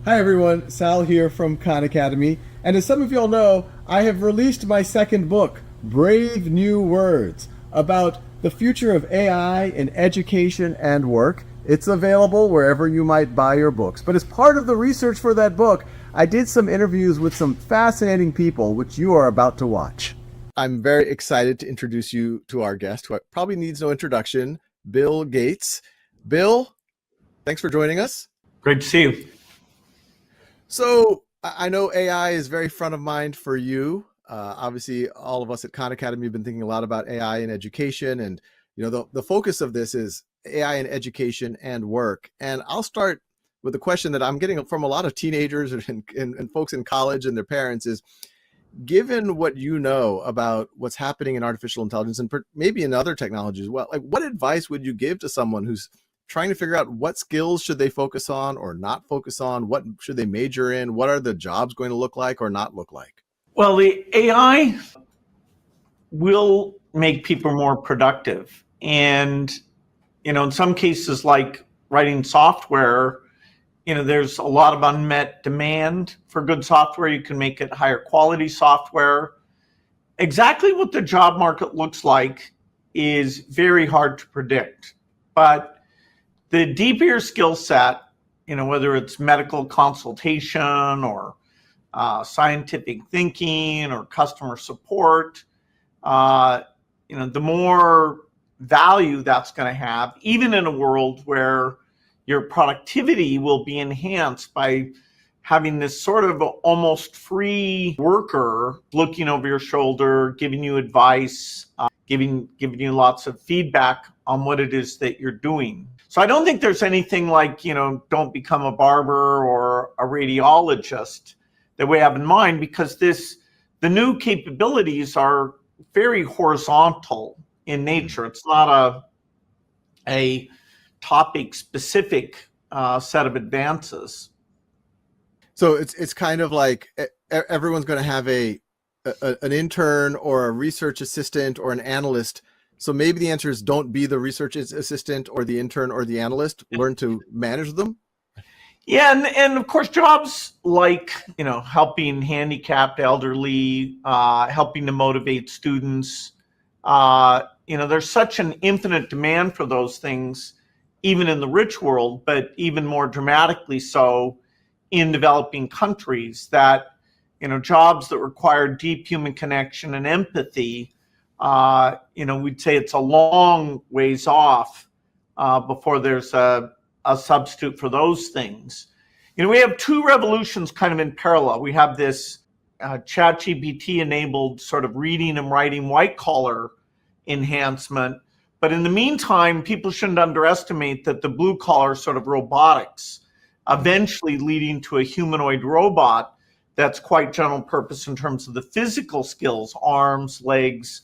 Hi everyone, Sal here from Khan Academy, and as some of y'all know, I have released my second book, Brave New Words, about the future of AI in education and work. It's available wherever you might buy your books. But as part of the research for that book, I did some interviews with some fascinating people, which you are about to watch. I'm very excited to introduce you to our guest, who probably needs no introduction, Bill Gates. Bill, thanks for joining us. Great to see you. So I know AI is very front of mind for you. Obviously, all of us at Khan Academy have been thinking a lot about AI in education, and the focus of this is AI in education and work. And I'll start with a question that I'm getting from a lot of teenagers and folks in college and their parents is, given what you know about what's happening in artificial intelligence and maybe in other technologies as well, like what advice would you give to someone who's trying to figure out what skills should they focus on or not focus on? What should they major in? What are the jobs going to look like or not look like? Well, the AI will make people more productive. And, in some cases, like writing software, there's a lot of unmet demand for good software. You can make it higher quality software. Exactly what the job market looks like is very hard to predict. But the deeper your skill set, whether it's medical consultation or scientific thinking or customer support, the more value that's going to have, even in a world where your productivity will be enhanced by having this sort of almost free worker looking over your shoulder, giving you advice, giving you lots of feedback on what it is that you're doing. So I don't think there's anything like, don't become a barber or a radiologist that we have in mind, because the new capabilities are very horizontal in nature. It's not a topic specific set of advances. So it's kind of like everyone's going to have an intern or a research assistant or an analyst. So maybe the answer is don't be the research assistant or the intern or the analyst. Learn to manage them. Yeah, and of course, jobs like helping handicapped elderly, helping to motivate students. There's such an infinite demand for those things, even in the rich world, but even more dramatically so in developing countries. That jobs that require deep human connection and empathy. We'd say it's a long ways off before there's a substitute for those things. We have two revolutions kind of in parallel. We have this ChatGPT enabled sort of reading and writing white collar enhancement. But in the meantime, people shouldn't underestimate that the blue collar sort of robotics eventually leading to a humanoid robot that's quite general purpose in terms of the physical skills, arms, legs,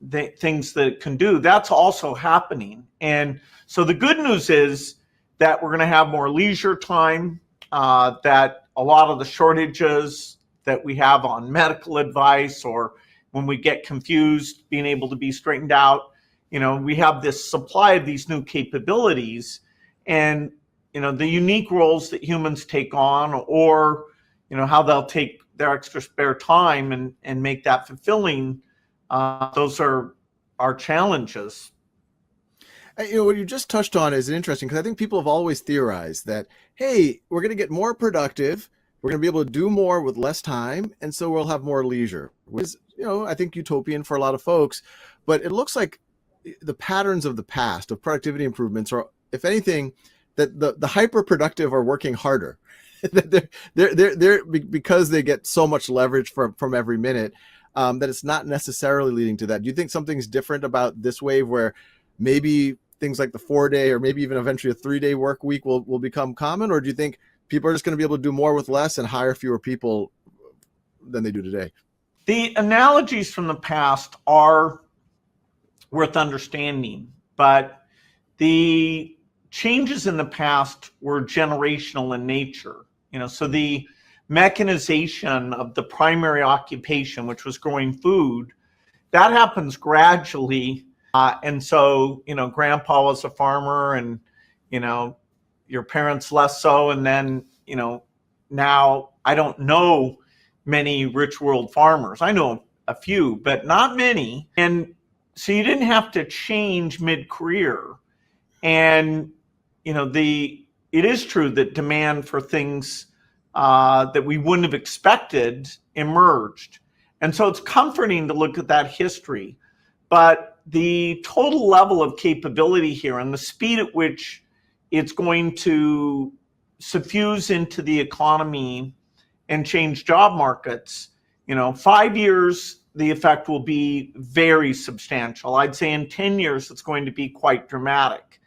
things that it can do. That's also happening. And so the good news is that we're going to have more leisure time, that a lot of the shortages that we have on medical advice, or when we get confused, being able to be straightened out, we have this supply of these new capabilities. And the unique roles that humans take on, or how they'll take their extra spare time and make that fulfilling, those are our challenges. What you just touched on is interesting, because I think people have always theorized that, hey, we're going to get more productive, we're going to be able to do more with less time, and so we'll have more leisure, which is, I think utopian for a lot of folks. But it looks like the patterns of the past of productivity improvements are, if anything, that the hyper productive are working harder. they're because they get so much leverage from every minute, that it's not necessarily leading to that. Do you think something's different about this wave, where maybe things like the 4-day or maybe even eventually a 3-day work week will become common? Or do you think people are just going to be able to do more with less and hire fewer people than they do today? The analogies from the past are worth understanding, but the changes in the past were generational in nature. So the mechanization of the primary occupation, which was growing food, that happens gradually. And so, grandpa was a farmer, and, your parents less so. And then, now I don't know many rich world farmers. I know a few, but not many. And so you didn't have to change mid-career. And, it is true that demand for things that we wouldn't have expected emerged. And so it's comforting to look at that history. But the total level of capability here and the speed at which it's going to suffuse into the economy and change job markets, 5 years, the effect will be very substantial. I'd say in 10 years, it's going to be quite dramatic.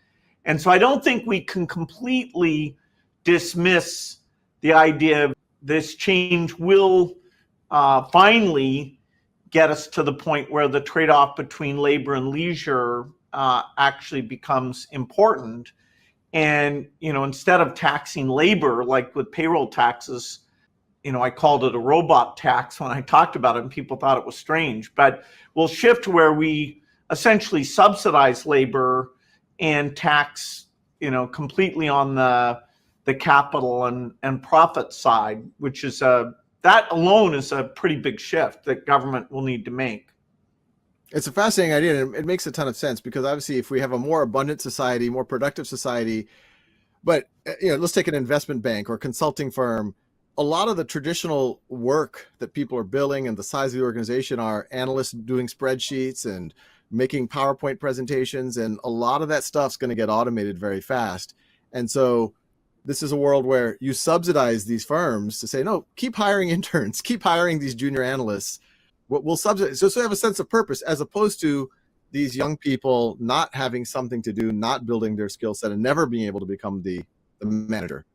And so I don't think we can completely dismiss the idea of this change will finally get us to the point where the trade-off between labor and leisure actually becomes important. And, instead of taxing labor, like with payroll taxes, I called it a robot tax when I talked about it and people thought it was strange, but we'll shift where we essentially subsidize labor and tax, completely on the capital and profit side, which is that alone is a pretty big shift that government will need to make. It's a fascinating idea, and it makes a ton of sense because obviously if we have a more abundant society, more productive society, but let's take an investment bank or consulting firm, a lot of the traditional work that people are billing and the size of the organization are analysts doing spreadsheets and making PowerPoint presentations, and a lot of that stuff's going to get automated very fast. And so this is a world where you subsidize these firms to say, no, keep hiring interns, keep hiring these junior analysts. We'll subsidize, so they have a sense of purpose, as opposed to these young people not having something to do, not building their skill set, and never being able to become the manager.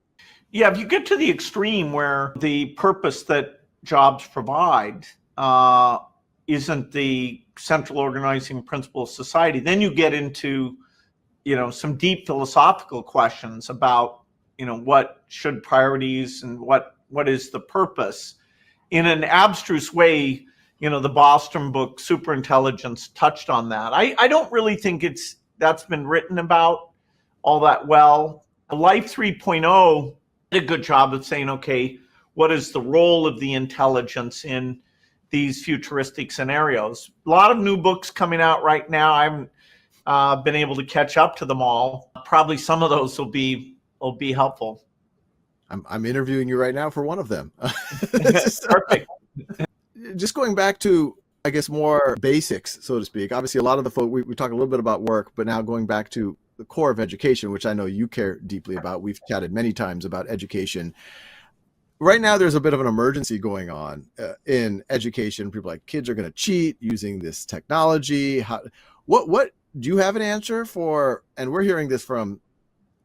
Yeah, if you get to the extreme where the purpose that jobs provide isn't the central organizing principle of society, then you get into, some deep philosophical questions about, what should priorities and what is the purpose. In an abstruse way, the Bostrom book, Superintelligence, touched on that. I don't really think that's been written about all that well. Life 3.0 did a good job of saying, okay, what is the role of the intelligence in these futuristic scenarios? A lot of new books coming out right now. I haven't been able to catch up to them all. Probably some of those will be helpful. I'm interviewing you right now for one of them. Perfect. Just going back to, I guess, more basics, so to speak. Obviously, a lot of the folk, we talk a little bit about work, but now going back to the core of education, which I know you care deeply about. We've chatted many times about education. Right now, there's a bit of an emergency going on in education. People are like, kids are going to cheat using this technology. What do you have an answer for? And we're hearing this from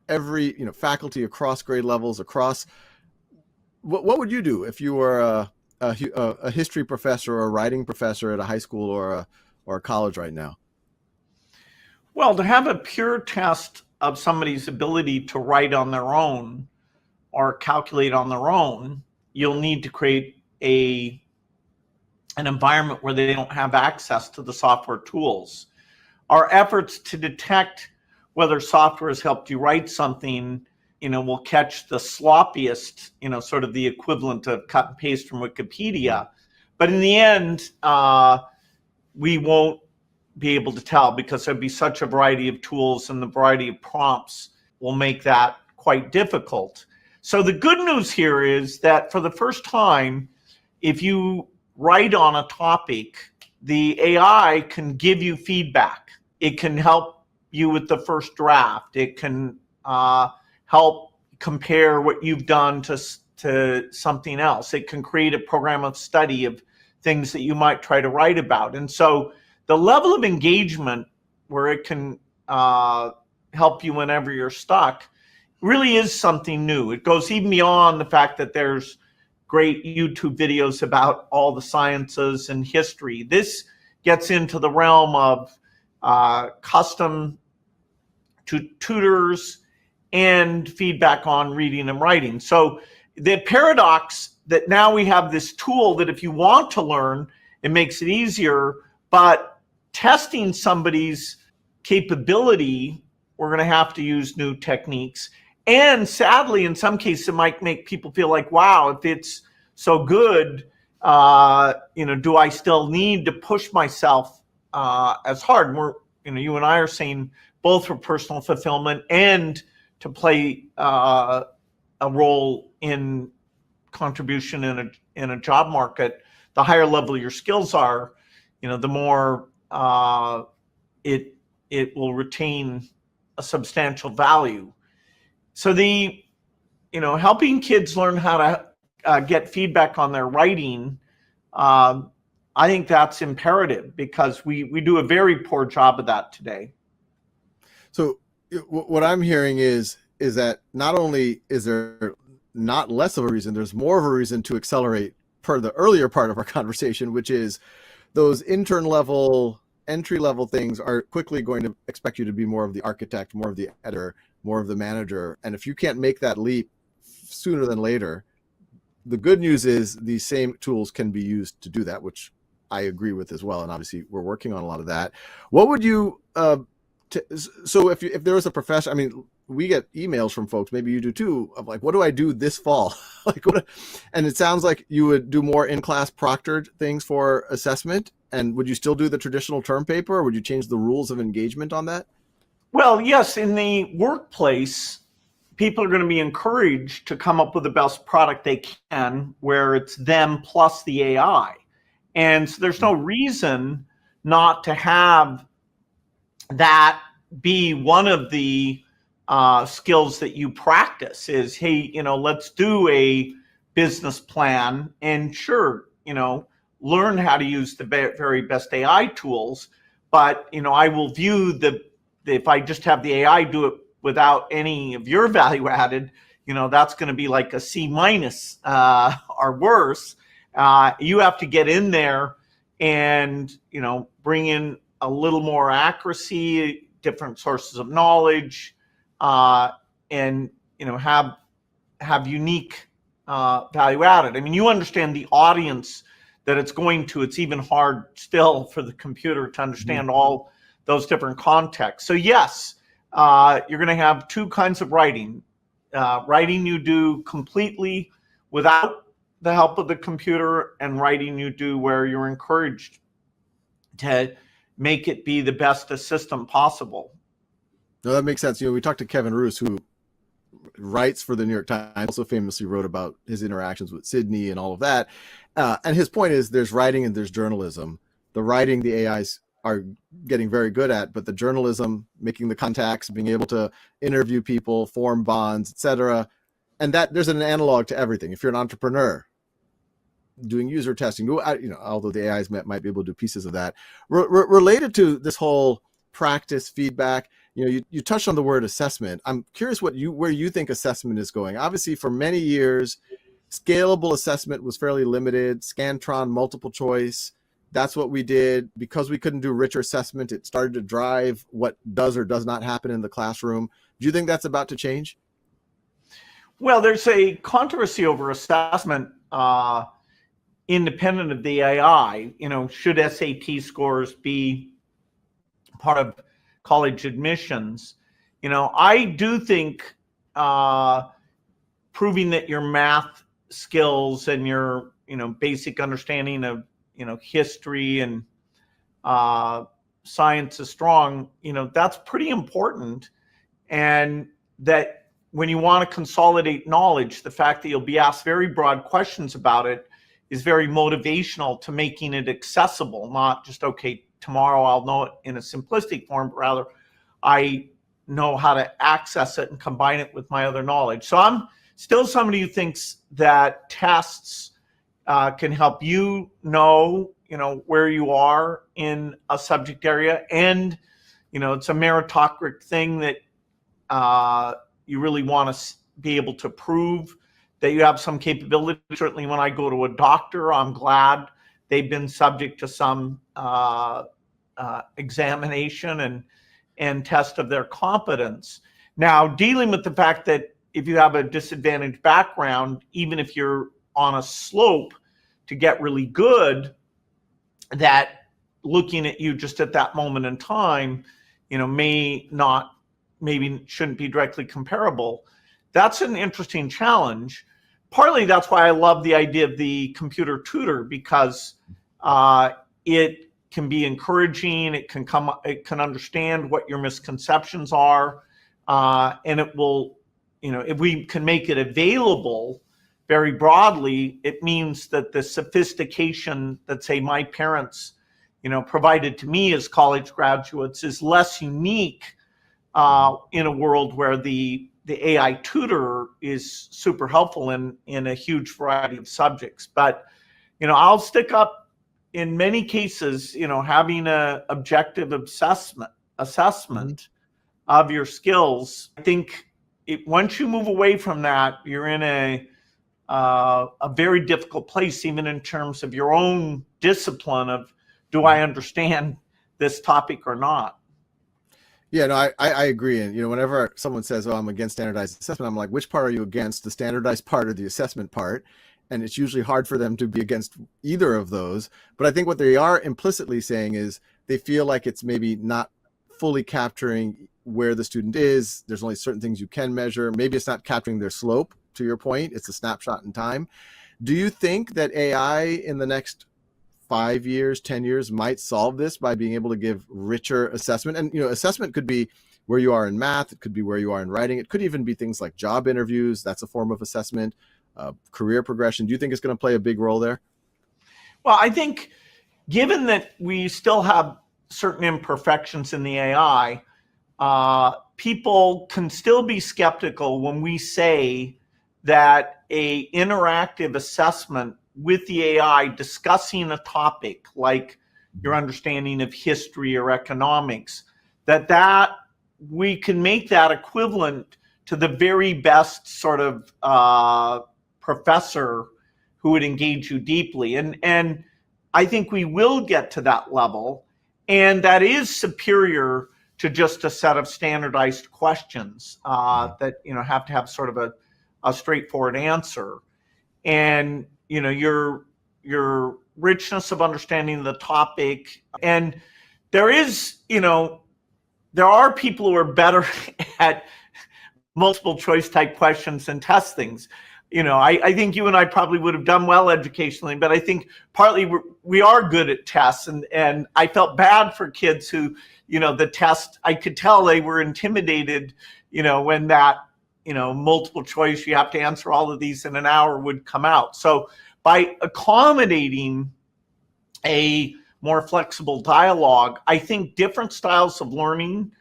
every faculty across grade levels, across. What would you do if you were a history professor or a writing professor at a high school or a college right now? Well, to have a pure test of somebody's ability to write on their own or calculate on their own, you'll need to create an environment where they don't have access to the software tools. Our efforts to detect whether software has helped you write something, will catch the sloppiest, sort of the equivalent of cut and paste from Wikipedia. But in the end, we won't be able to tell because there'd be such a variety of tools, and the variety of prompts will make that quite difficult. So the good news here is that for the first time, if you write on a topic, the AI can give you feedback. It can help you with the first draft. It can help compare what you've done to something else. It can create a program of study of things that you might try to write about. And so the level of engagement where it can help you whenever you're stuck really is something new. It goes even beyond the fact that there's great YouTube videos about all the sciences and history. This gets into the realm of custom tutors and feedback on reading and writing. So the paradox that now we have this tool that if you want to learn, it makes it easier, but testing somebody's capability, we're going to have to use new techniques. And sadly, in some cases, it might make people feel like, wow, if it's so good, do I still need to push myself as hard? We're, you and I are saying both for personal fulfillment and to play a role in contribution in a job market. The higher level your skills are, the more it will retain a substantial value. So helping kids learn how to get feedback on their writing, I think that's imperative because we do a very poor job of that today. So what I'm hearing is that not only is there not less of a reason, there's more of a reason to accelerate per the earlier part of our conversation, which is those intern level, entry level things are quickly going to expect you to be more of the architect, more of the editor, more of the manager. And if you can't make that leap sooner than later, the good news is these same tools can be used to do that, which I agree with as well. And obviously we're working on a lot of that. What would you, so if there was a profession, I mean, we get emails from folks, maybe you do too, of like, what do I do this fall? And it sounds like you would do more in-class proctored things for assessment. And would you still do the traditional term paper, or would you change the rules of engagement on that? Well, yes, in the workplace, people are going to be encouraged to come up with the best product they can, where it's them plus the AI. And so there's no reason not to have that be one of the skills that you practice is, hey, let's do a business plan and sure, learn how to use the very best AI tools. But, I will view if I just have the AI do it without any of your value added, that's going to be like a C- or worse. You have to get in there and, bring in a little more accuracy, different sources of knowledge, and, have unique value added. I mean, you understand the audience that it's going to. It's even hard still for the computer to understand all those different contexts. So yes, you're going to have two kinds of writing. Writing you do completely without the help of the computer, and writing you do where you're encouraged to make it be the best assistant possible. No, that makes sense. We talked to Kevin Roos, who writes for the New York Times, also famously wrote about his interactions with Sydney and all of that. And his point is there's writing and there's journalism. The writing, the AIs are getting very good at, but the journalism, making the contacts, being able to interview people, form bonds, etc. And that there's an analog to everything. If you're an entrepreneur, doing user testing, although the AIs might be able to do pieces of that. Related to this whole practice feedback, you touched on the word assessment. I'm curious where you think assessment is going. Obviously, for many years, scalable assessment was fairly limited. Scantron, multiple choice. That's what we did. Because we couldn't do richer assessment, it started to drive what does or does not happen in the classroom. Do you think that's about to change? Well, there's a controversy over assessment independent of the AI. Should SAT scores be part of college admissions? I do think proving that your math skills and your basic understanding of history and science is strong, that's pretty important. And that when you want to consolidate knowledge, the fact that you'll be asked very broad questions about it is very motivational to making it accessible, not just, okay, tomorrow I'll know it in a simplistic form, but rather I know how to access it and combine it with my other knowledge. So I'm still somebody who thinks that tests can help you know where you are in a subject area. And, it's a meritocratic thing that you really want to be able to prove that you have some capability. Certainly when I go to a doctor, I'm glad they've been subject to some examination and test of their competence. Now, dealing with the fact that if you have a disadvantaged background, even if you're on a slope to get really good, that looking at you just at that moment in time, maybe shouldn't be directly comparable. that's an interesting challenge. Partly that's why I love the idea of the computer tutor, because it can be encouraging. It can understand what your misconceptions are, and it will, if we can make it available very broadly, it means that the sophistication that, say, my parents, provided to me as college graduates is less unique in a world where the AI tutor is super helpful in a huge variety of subjects. But, I'll stick up in many cases, having a objective assessment of your skills. I think once you move away from that, you're in a very difficult place, even in terms of your own discipline of, do I understand this topic or not? Yeah, no, I agree. And, whenever someone says, oh, I'm against standardized assessment, I'm like, which part are you against, the standardized part or the assessment part? And it's usually hard for them to be against either of those. But I think what they are implicitly saying is they feel like it's maybe not fully capturing where the student is. There's only certain things you can measure. Maybe it's not capturing their slope, to your point. It's a snapshot in time. Do you think that AI in the next 5 years, 10 years might solve this by being able to give richer assessment? And, assessment could be where you are in math. It could be where you are in writing. It could even be things like job interviews. That's a form of assessment. Career progression. Do you think it's going to play a big role there? Well, I think given that we still have certain imperfections in the AI, people can still be skeptical when we say that a interactive assessment with the AI discussing a topic like your understanding of history or economics, that we can make that equivalent to the very best sort of professor who would engage you deeply. And I think we will get to that level, and that is superior to just a set of standardized questions that have to have sort of a straightforward answer. And your richness of understanding the topic. And there are people who are better at multiple choice type questions and test things. I think you and I probably would have done well educationally, but I think partly we are good at tests. And I felt bad for kids who, the test, I could tell they were intimidated, when that, multiple choice, you have to answer all of these in an hour would come out. So by accommodating a more flexible dialogue, I think different styles of learning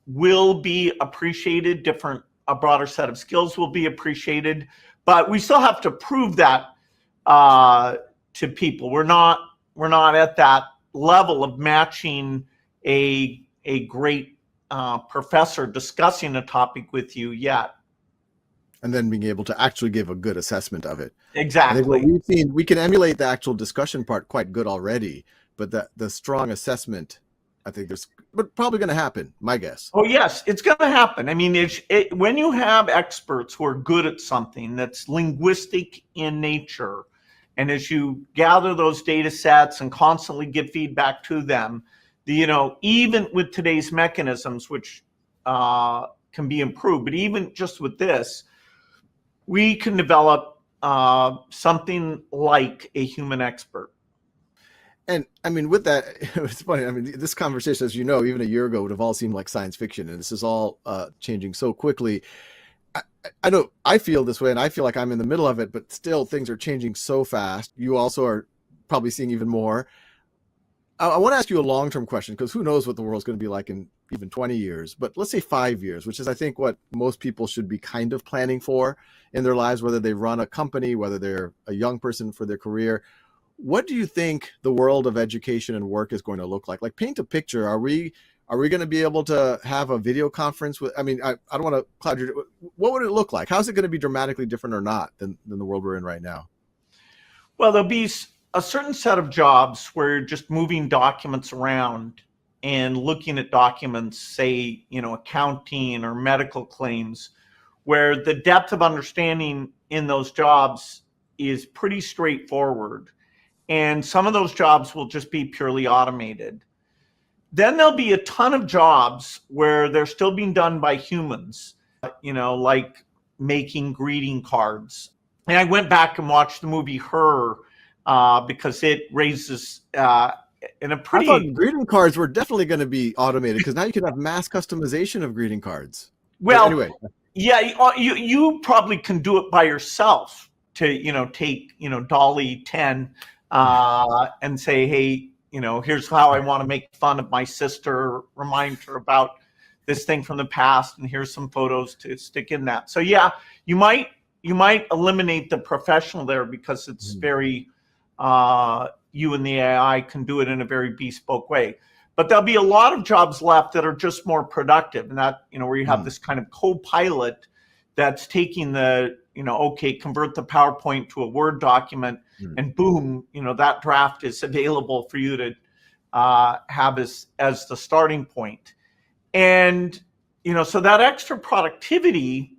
will be appreciated. A broader set of skills will be appreciated, but we still have to prove that to people. We're not at that level of matching a great professor discussing a topic with you yet. And then being able to actually give a good assessment of it. Exactly. I think what we've seen, we can emulate the actual discussion part quite good already, but the strong assessment, I think but probably going to happen, my guess. Oh, yes, it's going to happen. I mean, when you have experts who are good at something that's linguistic in nature, and as you gather those data sets and constantly give feedback to them, even with today's mechanisms, which can be improved, but even just with this, we can develop something like a human expert. And I mean, with that, it's funny. I mean, this conversation, as you know, even a year ago would have all seemed like science fiction, and this is all changing so quickly. I know I feel this way, and I feel like I'm in the middle of it, but still things are changing so fast. You also are probably seeing even more. I want to ask you a long-term question, because who knows what the world's going to be like in even 20 years, but let's say 5 years, which is, I think, what most people should be kind of planning for in their lives, whether they run a company, whether they're a young person for their career. What do you think the world of education and work is going to look like? Like, paint a picture. Are we going to be able to have a video conference with, I don't want to cloud your, what would it look like? How's it going to be dramatically different or not than the world we're in right now? Well, there'll be a certain set of jobs where you're just moving documents around and looking at documents, say, accounting or medical claims, where the depth of understanding in those jobs is pretty straightforward. And some of those jobs will just be purely automated. Then there'll be a ton of jobs where they're still being done by humans. like making greeting cards. And I went back and watched the movie Her because it raises in a pretty. I thought greeting cards were definitely going to be automated because now you can have mass customization of greeting cards. Well, but anyway, yeah, you probably can do it by yourself to take Dolly 10 and say, hey, here's how I want to make fun of my sister, remind her about this thing from the past, and here's some photos to stick in that. So yeah, you might eliminate the professional there because it's very you and the AI can do it in a very bespoke way. But there'll be a lot of jobs left that are just more productive, and that where you have this kind of co-pilot that's taking the okay, convert the PowerPoint to a Word document, and boom, that draft is available for you to have as the starting point. And so that extra productivity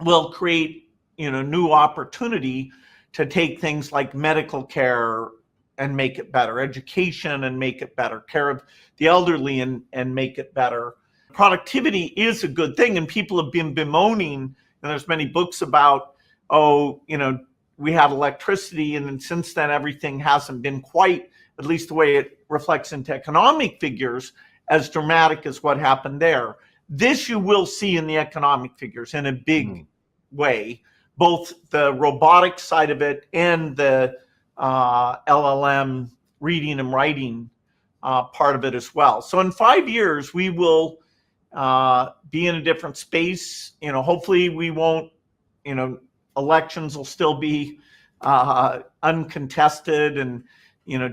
will create new opportunity to take things like medical care and make it better, education and make it better, care of the elderly and make it better. Productivity is a good thing, and people have been bemoaning, and there's many books about, we had electricity, and then since then everything hasn't been quite, at least the way it reflects into economic figures, as dramatic as what happened there. This you will see in the economic figures in a big way, both the robotic side of it and the LLM reading and writing part of it as well. So in 5 years, we will be in a different space. Hopefully we won't, elections will still be uncontested, and,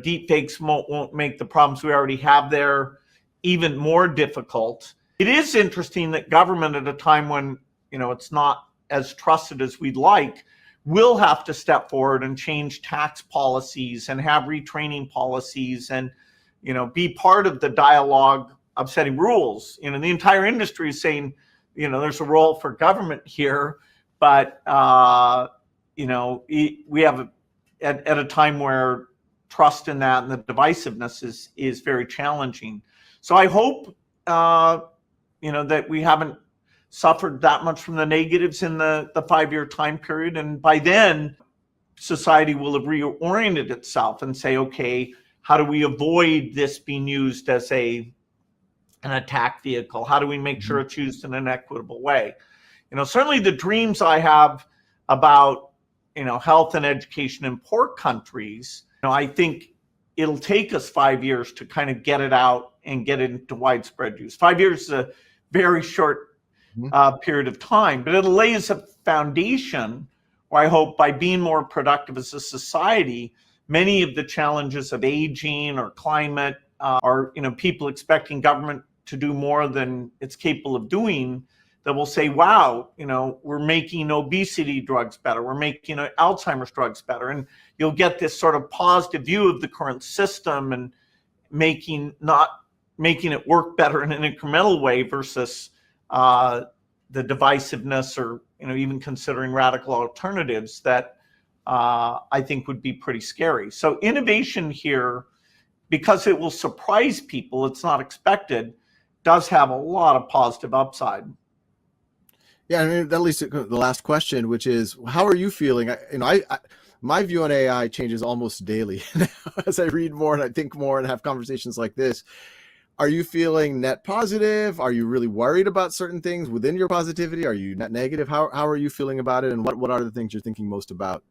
deep fakes won't make the problems we already have there even more difficult. It is interesting that government at a time when, it's not as trusted as we'd like, will have to step forward and change tax policies and have retraining policies and, be part of the dialogue of setting rules. The entire industry is saying, there's a role for government here, but, we have at a time where trust in that and the divisiveness is very challenging. So I hope, that we haven't suffered that much from the negatives in the 5-year time period. And by then, society will have reoriented itself and say, okay, how do we avoid this being used as an attack vehicle? How do we make sure it's used in an equitable way? Certainly the dreams I have about, health and education in poor countries, I think it'll take us 5 years to kind of get it out and get it into widespread use. 5 years is a very short period of time, but it lays a foundation where I hope by being more productive as a society, many of the challenges of aging or climate or people expecting government to do more than it's capable of doing, that will say, wow, we're making obesity drugs better, we're making Alzheimer's drugs better, and you'll get this sort of positive view of the current system and making it work better in an incremental way versus the divisiveness or even considering radical alternatives that I think would be pretty scary. So innovation here, because it will surprise people, it's not expected, does have a lot of positive upside. Yeah, I mean, that leads to the last question, which is, how are you feeling? My view on AI changes almost daily now as I read more and I think more and have conversations like this. Are you feeling net positive? Are you really worried about certain things within your positivity? Are you net negative? How are you feeling about it? And what are the things you're thinking most about?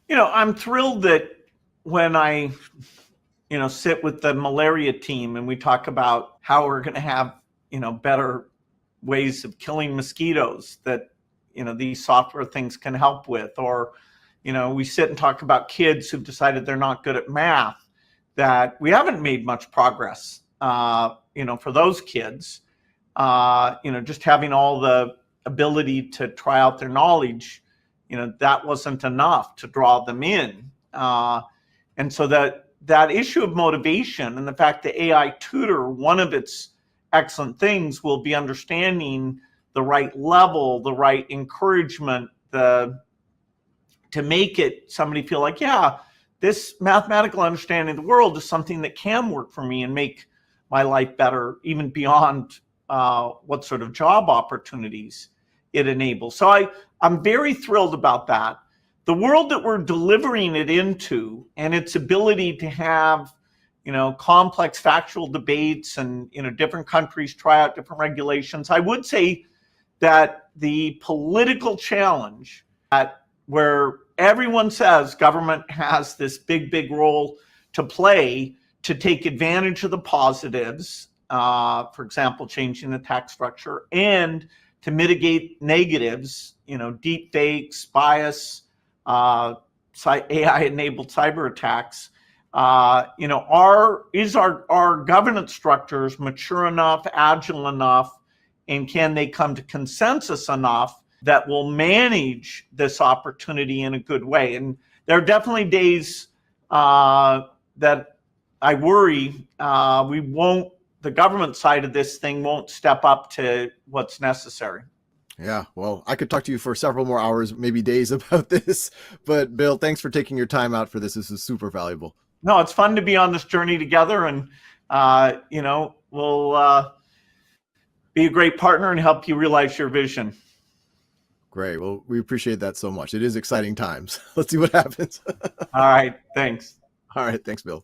I'm thrilled that when I, sit with the malaria team and we talk about how we're going to have, better ways of killing mosquitoes that, these software things can help with, or, we sit and talk about kids who've decided they're not good at math, that we haven't made much progress, for those kids, just having all the ability to try out their knowledge, that wasn't enough to draw them in. And so that issue of motivation and the fact that AI tutor, one of its excellent things will be understanding the right level, the right encouragement, to make it somebody feel like, yeah, this mathematical understanding of the world is something that can work for me and make my life better, even beyond, what sort of job opportunities it enables. So I'm very thrilled about that. The world that we're delivering it into and its ability to have, complex factual debates and, different countries try out different regulations. I would say that the political challenge where everyone says government has this big role to play to take advantage of the positives, for example, changing the tax structure, and to mitigate negatives, deep fakes, bias, AI-enabled cyber attacks. Is our governance structures mature enough, agile enough, and can they come to consensus enough that will manage this opportunity in a good way? And there are definitely days that I worry the government side of this thing won't step up to what's necessary. Yeah, well, I could talk to you for several more hours, maybe days about this, but Bill, thanks for taking your time out for this. This is super valuable. No, it's fun to be on this journey together, and we'll be a great partner and help you realize your vision. Great. Well, we appreciate that so much. It is exciting times. Let's see what happens. All right. Thanks. All right. Thanks, Bill.